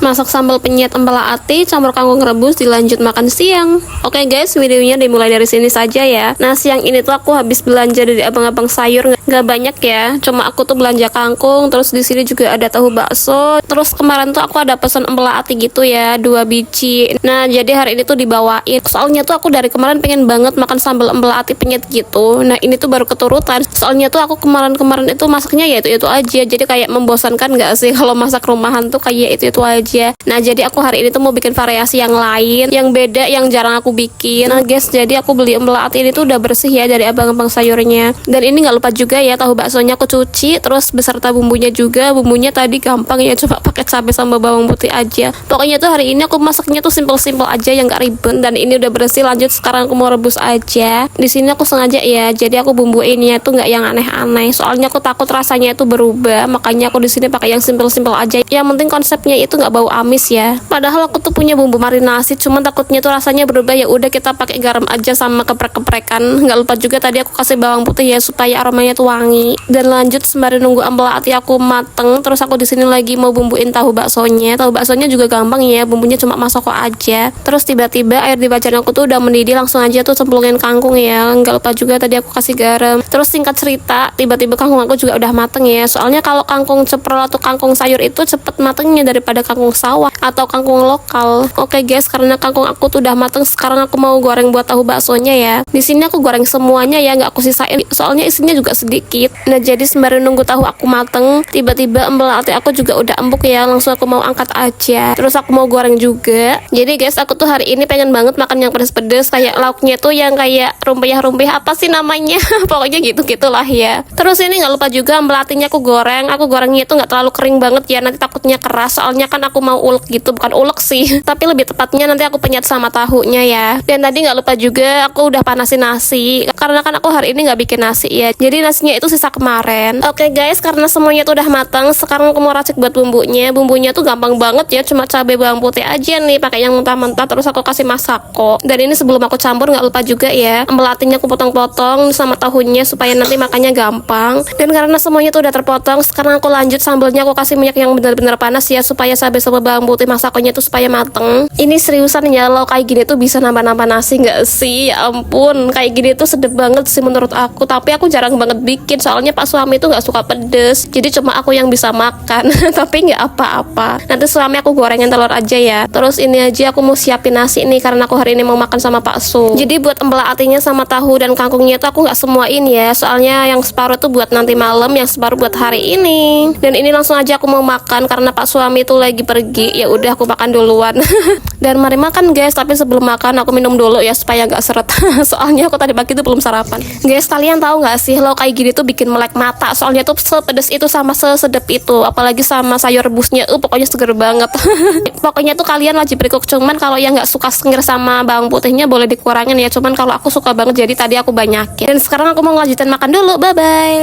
Masak sambal penyet empela ati, campur kangkung rebus, dilanjut makan siang. Oke guys, videonya dimulai dari sini saja ya. Nah, siang ini tuh aku habis belanja dari abang-abang sayur, nggak banyak ya. Cuma aku tuh belanja kangkung, terus di sini juga ada tahu bakso. Terus kemarin tuh aku ada pesan empela ati gitu ya, 2 biji. Nah, jadi hari ini tuh dibawain. Soalnya tuh aku dari kemarin pengen banget makan sambal empela ati penyet gitu. Nah, ini tuh baru keturutan. Soalnya tuh aku kemarin-kemarin itu masaknya ya itu aja. Jadi kayak membosankan nggak sih kalau masak rumahan tuh kayak itu aja. Nah, jadi aku hari ini tuh mau bikin variasi yang lain, yang beda, yang jarang aku bikin. Nah guys, jadi aku beli empela ati ini tuh udah bersih ya dari abang-abang sayurnya. Dan ini nggak lupa juga ya, tahu baksonya aku cuci, terus beserta bumbunya juga. Bumbunya tadi gampang ya, cuma pakai cabai sama bawang putih aja. Pokoknya tuh hari ini aku masaknya tuh simple-simple aja, yang nggak ribet. Dan ini udah bersih, lanjut sekarang aku mau rebus aja. Di sini aku sengaja ya, jadi aku bumbuinnya tuh nggak yang aneh-aneh. Soalnya aku takut rasanya itu berubah, makanya aku di sini pakai yang simple-simple aja. Yang penting konsepnya itu nggak bau amis ya. Padahal aku tuh punya bumbu marinasi, cuman takutnya tuh rasanya berubah. Ya udah, kita pakai garam aja sama keprek-keprekan. Nggak lupa juga tadi aku kasih bawang putih ya supaya aromanya tuh wangi. Dan lanjut sembari nunggu empela ati aku mateng, terus aku di sini lagi mau bumbuin tahu baksonya. Tahu baksonya juga gampang ya, bumbunya cuma masuk kok aja. Terus tiba-tiba air di wajan aku tuh udah mendidih, langsung aja tuh cemplungin kangkung ya. Nggak lupa juga tadi aku kasih garam. Terus singkat cerita, tiba-tiba kangkung aku juga udah mateng ya. Soalnya kalau kangkung ceprol atau kangkung sayur itu cepet matengnya daripada kangkung sawah atau kangkung lokal. Oke guys, karena kangkung aku tuh udah mateng, sekarang aku mau goreng buat tahu baksonya ya. Di sini aku goreng semuanya ya, nggak aku sisain, soalnya isinya juga sedikit. Nah, jadi sembari nunggu tahu aku mateng, tiba-tiba empela ati aku juga udah empuk ya, langsung aku mau angkat aja. Terus aku mau goreng juga. Jadi guys, aku tuh hari ini pengen banget makan yang pedes-pedes, kayak lauknya tuh yang kayak rumpia-rumpia, apa sih namanya? Pokoknya gitu-gitulah ya. Terus ini nggak lupa juga empela atinya aku goreng. Aku gorengnya itu nggak terlalu kering banget ya, nanti takutnya keras. Soalnya kan aku mau ulek gitu, bukan ulek sih, tapi lebih tepatnya nanti aku penyet sama tahunya ya. Dan tadi nggak lupa juga aku udah panasin nasi, karena kan aku hari ini nggak bikin nasi ya, jadi nasinya itu sisa kemarin. Oke guys, karena semuanya tuh udah matang, sekarang aku mau racik buat bumbunya. Bumbunya tuh gampang banget ya, cuma cabai bawang putih aja nih, pakai yang mentah-mentah, terus aku kasih masako. Dan ini sebelum aku campur nggak lupa juga ya, empela atinya aku potong-potong sama tahunya supaya nanti makannya gampang. Dan karena semuanya tuh udah terpotong, sekarang aku lanjut sambelnya, aku kasih minyak yang benar-benar panas ya, supaya cabai sama bawang putih masakonya tuh supaya mateng. Ini seriusan ya, lo kayak gini tuh bisa nambah-nambah nasi nggak sih? Ya ampun, kayak gini tuh sedep banget sih menurut aku. Tapi aku jarang banget bikin, soalnya pak suami tuh nggak suka pedes, jadi cuma aku yang bisa makan. Tapi nggak apa-apa, nanti suami aku gorengin telur aja ya. Terus ini aja aku mau siapin nasi nih, karena aku hari ini mau makan sama Pak Su. Jadi buat empela atinya sama tahu dan kangkungnya tuh aku nggak semuain ya, soalnya yang separuh tuh buat nanti malam, yang separuh buat hari ini. Dan ini langsung aja aku mau makan karena pak suami tuh lagi pergi. Ya udah, aku makan duluan. Dan mari makan guys, tapi sebelum makan aku minum dulu ya supaya nggak seret. Soalnya aku tadi pagi tuh belum sarapan. Guys, kalian tahu nggak sih, lo kayak gini tuh bikin melek mata. Soalnya tuh sepedes itu sama sesedep itu, apalagi sama sayur rebusnya, pokoknya seger banget. Pokoknya tuh kalian wajib berikut. Cuman kalau yang nggak suka senger sama bawang putihnya boleh dikurangin ya. Cuman kalau aku suka banget, jadi tadi aku banyakin. Dan sekarang aku mau ngelanjutin makan dulu. Bye bye.